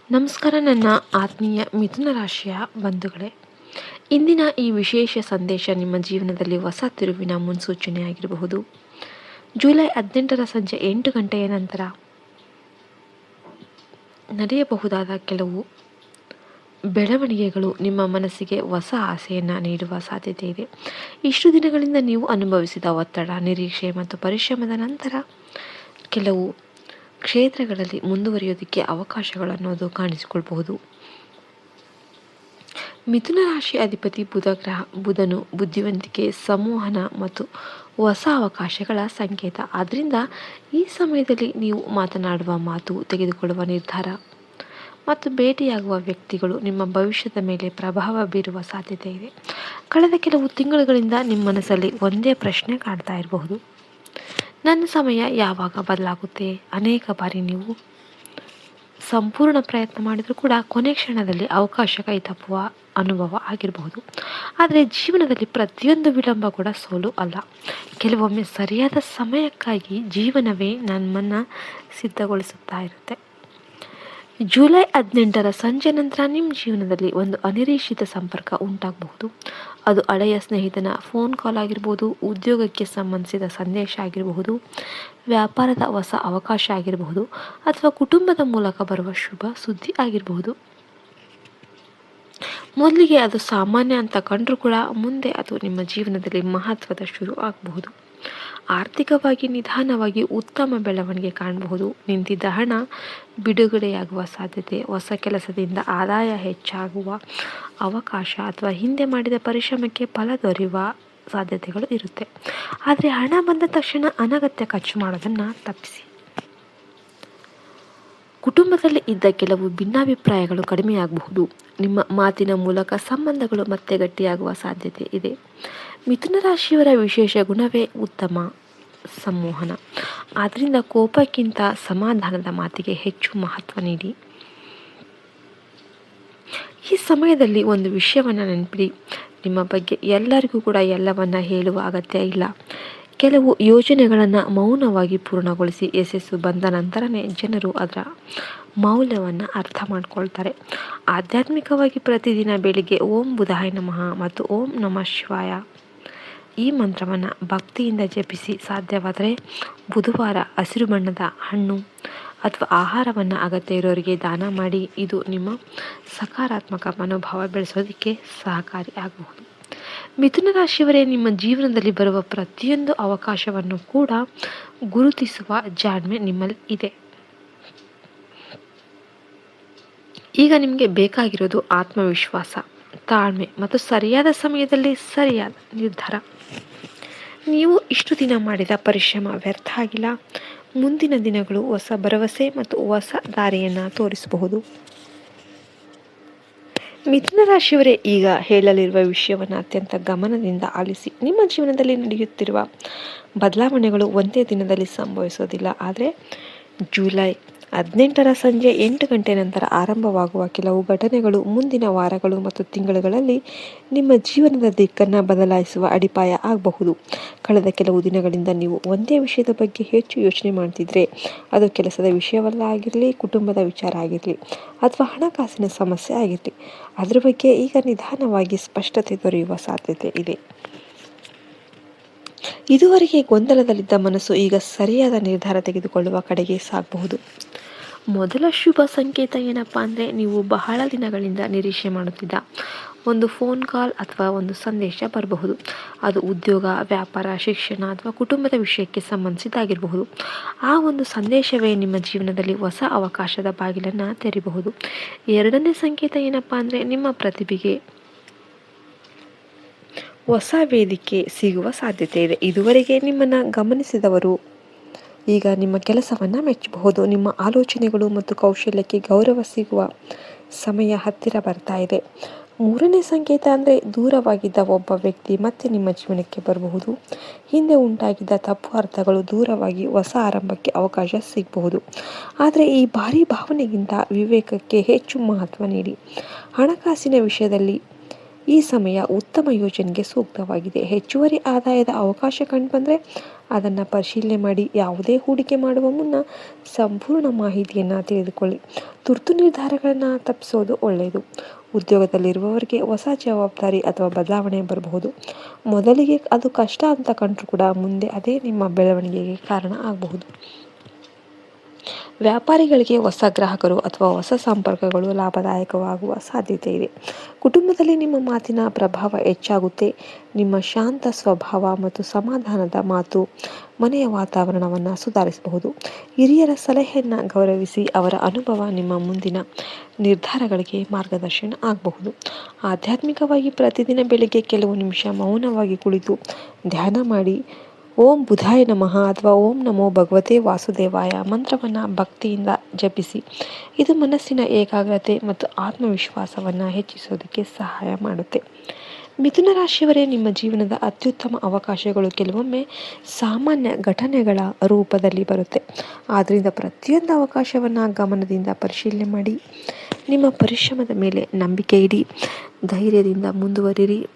ನಮಸ್ಕಾರ ನನ್ನ ಆತ್ಮೀಯ ಮಿಥುನ ರಾಶಿಯ ಬಂಧುಗಳೇ. ಇಂದಿನ ಈ ವಿಶೇಷ ಸಂದೇಶ ನಿಮ್ಮ ಜೀವನದಲ್ಲಿ ಹೊಸ ತಿರುವಿನ ಮುನ್ಸೂಚನೆಯಾಗಿರಬಹುದು. ಜುಲೈ 18ರ ಸಂಜೆ 8 ಗಂಟೆಯ ನಂತರ ನಡೆಯಬಹುದಾದ ಕೆಲವು ಬೆಳವಣಿಗೆಗಳು ನಿಮ್ಮ ಮನಸ್ಸಿಗೆ ಹೊಸ ಆಸೆಯನ್ನು ನೀಡುವ ಸಾಧ್ಯತೆ ಇದೆ. ಇಷ್ಟು ದಿನಗಳಿಂದ ನೀವು ಅನುಭವಿಸಿದ ಒತ್ತಡ, ನಿರೀಕ್ಷೆ ಮತ್ತು ಪರಿಶ್ರಮದ ನಂತರ ಕೆಲವು ಕ್ಷೇತ್ರಗಳಲ್ಲಿ ಮುಂದುವರಿಯೋದಕ್ಕೆ ಅವಕಾಶಗಳನ್ನೋದು ಕಾಣಿಸಿಕೊಳ್ಬಹುದು. ಮಿಥುನ ರಾಶಿ ಅಧಿಪತಿ ಬುಧನು ಬುದ್ಧಿವಂತಿಕೆ, ಸಂವಹನ ಮತ್ತು ಹೊಸ ಅವಕಾಶಗಳ ಸಂಕೇತ. ಆದ್ದರಿಂದ ಈ ಸಮಯದಲ್ಲಿ ನೀವು ಮಾತನಾಡುವ ಮಾತು, ತೆಗೆದುಕೊಳ್ಳುವ ನಿರ್ಧಾರ ಮತ್ತು ಭೇಟಿಯಾಗುವ ವ್ಯಕ್ತಿಗಳು ನಿಮ್ಮ ಭವಿಷ್ಯದ ಮೇಲೆ ಪ್ರಭಾವ ಬೀರುವ ಸಾಧ್ಯತೆ ಇದೆ. ಕಳೆದ ಕೆಲವು ತಿಂಗಳುಗಳಿಂದ ನಿಮ್ಮ ಮನಸ್ಸಲ್ಲಿ ಒಂದೇ ಪ್ರಶ್ನೆ ಕಾಡ್ತಾ ಇರಬಹುದು: ನನ್ನ ಸಮಯ ಯಾವಾಗ ಬದಲಾಗುತ್ತೆ? ಅನೇಕ ಬಾರಿ ನೀವು ಸಂಪೂರ್ಣ ಪ್ರಯತ್ನ ಮಾಡಿದರೂ ಕೂಡ ಕೊನೆ ಕ್ಷಣದಲ್ಲಿ ಅವಕಾಶ ಕೈ ತಪ್ಪುವ ಅನುಭವ ಆಗಿರಬಹುದು. ಆದರೆ ಜೀವನದಲ್ಲಿ ಪ್ರತಿಯೊಂದು ವಿಳಂಬ ಕೂಡ ಸೋಲು ಅಲ್ಲ. ಕೆಲವೊಮ್ಮೆ ಸರಿಯಾದ ಸಮಯಕ್ಕಾಗಿ ಜೀವನವೇ ನಮ್ಮನ್ನು ಸಿದ್ಧಗೊಳಿಸುತ್ತಾ ಇರುತ್ತೆ. ಜುಲೈ 18ರ ಸಂಜೆ ನಂತರ ನಿಮ್ಮ ಜೀವನದಲ್ಲಿ ಒಂದು ಅನಿರೀಕ್ಷಿತ ಸಂಪರ್ಕ ಉಂಟಾಗಬಹುದು. ಅದು ಹಳೆಯ ಸ್ನೇಹಿತನ ಫೋನ್ ಕಾಲ್ ಆಗಿರ್ಬೋದು, ಉದ್ಯೋಗಕ್ಕೆ ಸಂಬಂಧಿಸಿದ ಸಂದೇಶ ಆಗಿರಬಹುದು, ವ್ಯಾಪಾರದ ಹೊಸ ಅವಕಾಶ ಆಗಿರಬಹುದು, ಅಥವಾ ಕುಟುಂಬದ ಮೂಲಕ ಬರುವ ಶುಭ ಸುದ್ದಿ ಆಗಿರಬಹುದು. ಮೊದಲಿಗೆ ಅದು ಸಾಮಾನ್ಯ ಅಂತ ಕಂಡರೂ ಕೂಡ ಮುಂದೆ ಅದು ನಿಮ್ಮ ಜೀವನದಲ್ಲಿ ಮಹತ್ವದ ಶುರು ಆಗಬಹುದು. ಆರ್ಥಿಕವಾಗಿ ನಿಧಾನವಾಗಿ ಉತ್ತಮ ಬೆಳವಣಿಗೆ ಕಾಣಬಹುದು. ನಿಂತಿದ್ದ ಹಣ ಬಿಡುಗಡೆಯಾಗುವ ಸಾಧ್ಯತೆ, ಹೊಸ ಕೆಲಸದಿಂದ ಆದಾಯ ಹೆಚ್ಚಾಗುವ ಅವಕಾಶ ಅಥವಾ ಹಿಂದೆ ಮಾಡಿದ ಪರಿಶ್ರಮಕ್ಕೆ ಫಲ ದೊರೆಯುವ ಸಾಧ್ಯತೆಗಳು ಇರುತ್ತೆ. ಆದರೆ ಹಣ ಬಂದ ತಕ್ಷಣ ಅನಗತ್ಯ ಖರ್ಚು ಮಾಡೋದನ್ನು ತಪ್ಪಿಸಿ. ಕುಟುಂಬದಲ್ಲಿ ಇದ್ದ ಕೆಲವು ಭಿನ್ನಾಭಿಪ್ರಾಯಗಳು ಕಡಿಮೆಯಾಗಬಹುದು. ನಿಮ್ಮ ಮಾತಿನ ಮೂಲಕ ಸಂಬಂಧಗಳು ಮತ್ತೆ ಗಟ್ಟಿಯಾಗುವ ಸಾಧ್ಯತೆ ಇದೆ. ಮಿಥುನ ರಾಶಿಯವರ ವಿಶೇಷ ಗುಣವೇ ಉತ್ತಮ ಸಂವಹನ. ಆದ್ದರಿಂದ ಕೋಪಕ್ಕಿಂತ ಸಮಾಧಾನದ ಮಾತಿಗೆ ಹೆಚ್ಚು ಮಹತ್ವ ನೀಡಿ. ಈ ಸಮಯದಲ್ಲಿ ಒಂದು ವಿಷಯವನ್ನು ನೆನಪಿಡಿ: ನಿಮ್ಮ ಬಗ್ಗೆ ಎಲ್ಲರಿಗೂ ಕೂಡ ಎಲ್ಲವನ್ನ ಹೇಳುವ ಅಗತ್ಯ ಇಲ್ಲ. ಕೆಲವು ಯೋಜನೆಗಳನ್ನು ಮೌನವಾಗಿ ಪೂರ್ಣಗೊಳಿಸಿ. ಯಶಸ್ಸು ಬಂದ ನಂತರನೇ ಜನರು ಅದರ ಮೌಲ್ಯವನ್ನು ಅರ್ಥ ಮಾಡ್ಕೊಳ್ತಾರೆ. ಆಧ್ಯಾತ್ಮಿಕವಾಗಿ ಪ್ರತಿದಿನ ಬೆಳಿಗ್ಗೆ ಓಂ ಬುಧಾಯ ನಮಃ ಮತ್ತು ಓಂ ನಮಃ ಶಿವಾಯ ಈ ಮಂತ್ರವನ್ನು ಭಕ್ತಿಯಿಂದ ಜಪಿಸಿ. ಸಾಧ್ಯವಾದರೆ ಬುಧವಾರ ಹಸಿರು ಬಣ್ಣದ ಹಣ್ಣು ಅಥವಾ ಆಹಾರವನ್ನು ಅಗತ್ಯ ಇರೋರಿಗೆ ದಾನ ಮಾಡಿ. ಇದು ನಿಮ್ಮ ಸಕಾರಾತ್ಮಕ ಮನೋಭಾವ ಬೆಳೆಸೋದಕ್ಕೆ ಸಹಕಾರಿ ಆಗಬಹುದು. ಮಿಥುನ ರಾಶಿಯವರೇ, ನಿಮ್ಮ ಜೀವನದಲ್ಲಿ ಬರುವ ಪ್ರತಿಯೊಂದು ಅವಕಾಶವನ್ನು ಕೂಡ ಗುರುತಿಸುವ ಜಾಣ್ಮೆ ನಿಮ್ಮಲ್ಲಿ ಇದೆ. ಈಗ ನಿಮಗೆ ಬೇಕಾಗಿರೋದು ಆತ್ಮವಿಶ್ವಾಸ, ತಾಳ್ಮೆ ಮತ್ತು ಸರಿಯಾದ ಸಮಯದಲ್ಲಿ ಸರಿಯಾದ ನಿರ್ಧಾರ. ನೀವು ಇಷ್ಟು ದಿನ ಮಾಡಿದ ಪರಿಶ್ರಮ ವ್ಯರ್ಥ ಆಗಿಲ್ಲ. ಮುಂದಿನ ದಿನಗಳು ಹೊಸ ಭರವಸೆ ಮತ್ತು ಹೊಸ ದಾರಿಯನ್ನು ತೋರಿಸಬಹುದು. ಮಿಥುನ ರಾಶಿಯವರೇ, ಈಗ ಹೇಳಲಿರುವ ವಿಷಯವನ್ನು ಅತ್ಯಂತ ಗಮನದಿಂದ ಆಲಿಸಿ. ನಿಮ್ಮ ಜೀವನದಲ್ಲಿ ನಡೆಯುತ್ತಿರುವ ಬದಲಾವಣೆಗಳು ಒಂದೇ ದಿನದಲ್ಲಿ ಸಂಭವಿಸೋದಿಲ್ಲ. ಆದರೆ ಜುಲೈ 18ರ ಸಂಜೆ 8 ಗಂಟೆ ನಂತರ ಆರಂಭವಾಗುವ ಕೆಲವು ಘಟನೆಗಳು ಮುಂದಿನ ವಾರಗಳು ಮತ್ತು ತಿಂಗಳುಗಳಲ್ಲಿ ನಿಮ್ಮ ಜೀವನದ ದಿಕ್ಕನ್ನು ಬದಲಾಯಿಸುವ ಅಡಿಪಾಯ ಆಗಬಹುದು. ಕಳೆದ ಕೆಲವು ದಿನಗಳಿಂದ ನೀವು ಒಂದೇ ವಿಷಯದ ಬಗ್ಗೆ ಹೆಚ್ಚು ಯೋಚನೆ ಮಾಡ್ತಿದ್ರೆ, ಅದು ಕೆಲಸದ ವಿಷಯವಲ್ಲ ಆಗಿರಲಿ, ಕುಟುಂಬದ ವಿಚಾರ ಆಗಿರಲಿ, ಅಥವಾ ಹಣಕಾಸಿನ ಸಮಸ್ಯೆ ಆಗಿರಲಿ, ಅದರ ಬಗ್ಗೆ ಈಗ ನಿಧಾನವಾಗಿ ಸ್ಪಷ್ಟತೆ ದೊರೆಯುವ ಸಾಧ್ಯತೆ ಇದೆ. ಇದುವರೆಗೆ ಗೊಂದಲದಲ್ಲಿದ್ದ ಮನಸ್ಸು ಈಗ ಸರಿಯಾದ ನಿರ್ಧಾರ ತೆಗೆದುಕೊಳ್ಳುವ ಕಡೆಗೆ ಸಾಗಬಹುದು. ಮೊದಲ ಶುಭ ಸಂಕೇತ ಏನಪ್ಪ ಅಂದರೆ, ನೀವು ಬಹಳ ದಿನಗಳಿಂದ ನಿರೀಕ್ಷೆ ಮಾಡುತ್ತಿದ್ದ ಒಂದು ಫೋನ್ ಕಾಲ್ ಅಥವಾ ಒಂದು ಸಂದೇಶ ಬರಬಹುದು. ಅದು ಉದ್ಯೋಗ, ವ್ಯಾಪಾರ, ಶಿಕ್ಷಣ ಅಥವಾ ಕುಟುಂಬದ ವಿಷಯಕ್ಕೆ ಸಂಬಂಧಿಸಿದ್ದಾಗಿರಬಹುದು. ಆ ಒಂದು ಸಂದೇಶವೇ ನಿಮ್ಮ ಜೀವನದಲ್ಲಿ ಹೊಸ ಅವಕಾಶದ ಬಾಗಿಲನ್ನು ತೆರೆಯಬಹುದು. ಎರಡನೇ ಸಂಕೇತ ಏನಪ್ಪ ಅಂದರೆ, ನಿಮ್ಮ ಪ್ರತಿಭೆಗೆ ಹೊಸ ವೇದಿಕೆ ಸಿಗುವ ಸಾಧ್ಯತೆ ಇದೆ. ಇದುವರೆಗೆ ನಿಮ್ಮನ್ನು ಗಮನಿಸಿದವರು ಈಗ ನಿಮ್ಮ ಕೆಲಸವನ್ನು ಮೆಚ್ಚಬಹುದು. ನಿಮ್ಮ ಆಲೋಚನೆಗಳು ಮತ್ತು ಕೌಶಲ್ಯಕ್ಕೆ ಗೌರವ ಸಿಗುವ ಸಮಯ ಹತ್ತಿರ ಬರ್ತಾ ಇದೆ. ಮೂರನೇ ಸಂಕೇತ ಅಂದರೆ, ದೂರವಾಗಿದ್ದ ಒಬ್ಬ ವ್ಯಕ್ತಿ ಮತ್ತೆ ನಿಮ್ಮ ಜೀವನಕ್ಕೆ ಬರಬಹುದು. ಹಿಂದೆ ಉಂಟಾಗಿದ್ದ ತಪ್ಪು ಅರ್ಥಗಳು ದೂರವಾಗಿ ಹೊಸ ಆರಂಭಕ್ಕೆ ಅವಕಾಶ ಸಿಗಬಹುದು. ಆದರೆ ಈ ಭಾರೀ ಭಾವನೆಗಿಂತ ವಿವೇಕಕ್ಕೆ ಹೆಚ್ಚು ಮಹತ್ವ ನೀಡಿ. ಹಣಕಾಸಿನ ವಿಷಯದಲ್ಲಿ ಈ ಸಮಯ ಉತ್ತಮ ಯೋಜನೆಗೆ ಸೂಕ್ತವಾಗಿದೆ. ಹೆಚ್ಚುವರಿ ಆದಾಯದ ಅವಕಾಶ ಕಂಡುಬಂದರೆ ಅದನ್ನು ಪರಿಶೀಲನೆ ಮಾಡಿ. ಯಾವುದೇ ಹೂಡಿಕೆ ಮಾಡುವ ಮುನ್ನ ಸಂಪೂರ್ಣ ಮಾಹಿತಿಯನ್ನು ತಿಳಿದುಕೊಳ್ಳಿ. ತುರ್ತು ನಿರ್ಧಾರಗಳನ್ನು ತಪ್ಪಿಸೋದು ಒಳ್ಳೆಯದು. ಉದ್ಯೋಗದಲ್ಲಿರುವವರಿಗೆ ಹೊಸ ಜವಾಬ್ದಾರಿ ಅಥವಾ ಬದಲಾವಣೆ ಬರಬಹುದು. ಮೊದಲಿಗೆ ಅದು ಕಷ್ಟ ಅಂತ ಕಂಡರೂ ಕೂಡ ಮುಂದೆ ಅದೇ ನಿಮ್ಮ ಬೆಳವಣಿಗೆಗೆ ಕಾರಣ ಆಗಬಹುದು. ವ್ಯಾಪಾರಿಗಳಿಗೆ ಹೊಸ ಗ್ರಾಹಕರು ಅಥವಾ ಹೊಸ ಸಂಪರ್ಕಗಳು ಲಾಭದಾಯಕವಾಗುವ ಸಾಧ್ಯತೆ ಇದೆ. ಕುಟುಂಬದಲ್ಲಿ ನಿಮ್ಮ ಮಾತಿನ ಪ್ರಭಾವ ಹೆಚ್ಚಾಗುತ್ತೆ. ನಿಮ್ಮ ಶಾಂತ ಸ್ವಭಾವ ಮತ್ತು ಸಮಾಧಾನದ ಮಾತು ಮನೆಯ ವಾತಾವರಣವನ್ನು ಸುಧಾರಿಸಬಹುದು. ಹಿರಿಯರ ಸಲಹೆಯನ್ನು ಗೌರವಿಸಿ. ಅವರ ಅನುಭವ ನಿಮ್ಮ ಮುಂದಿನ ನಿರ್ಧಾರಗಳಿಗೆ ಮಾರ್ಗದರ್ಶನ ಆಗಬಹುದು. ಆಧ್ಯಾತ್ಮಿಕವಾಗಿ ಪ್ರತಿದಿನ ಬೆಳಿಗ್ಗೆ ಕೆಲವು ನಿಮಿಷ ಮೌನವಾಗಿ ಕುಳಿತು ಧ್ಯಾನ ಮಾಡಿ. ಓಂ ಬುಧಾಯ ನಮಃ ಅಥವಾ ಓಂ ನಮೋ ಭಗವತೆ ವಾಸುದೇವಾಯ ಮಂತ್ರವನ್ನು ಭಕ್ತಿಯಿಂದ ಜಪಿಸಿ. ಇದು ಮನಸ್ಸಿನ ಏಕಾಗ್ರತೆ ಮತ್ತು ಆತ್ಮವಿಶ್ವಾಸವನ್ನು ಹೆಚ್ಚಿಸೋದಕ್ಕೆ ಸಹಾಯ ಮಾಡುತ್ತೆ. ಮಿಥುನ ರಾಶಿಯವರೇ, ನಿಮ್ಮ ಜೀವನದ ಅತ್ಯುತ್ತಮ ಅವಕಾಶಗಳು ಕೆಲವೊಮ್ಮೆ ಸಾಮಾನ್ಯ ಘಟನೆಗಳ ರೂಪದಲ್ಲಿ ಬರುತ್ತೆ. ಆದ್ದರಿಂದ ಪ್ರತಿಯೊಂದು ಅವಕಾಶವನ್ನು ಗಮನದಿಂದ ಪರಿಶೀಲನೆ ಮಾಡಿ. ನಿಮ್ಮ ಪರಿಶ್ರಮದ ಮೇಲೆ ನಂಬಿಕೆ ಇಡಿ. ಧೈರ್ಯದಿಂದ ಮುಂದುವರಿರಿ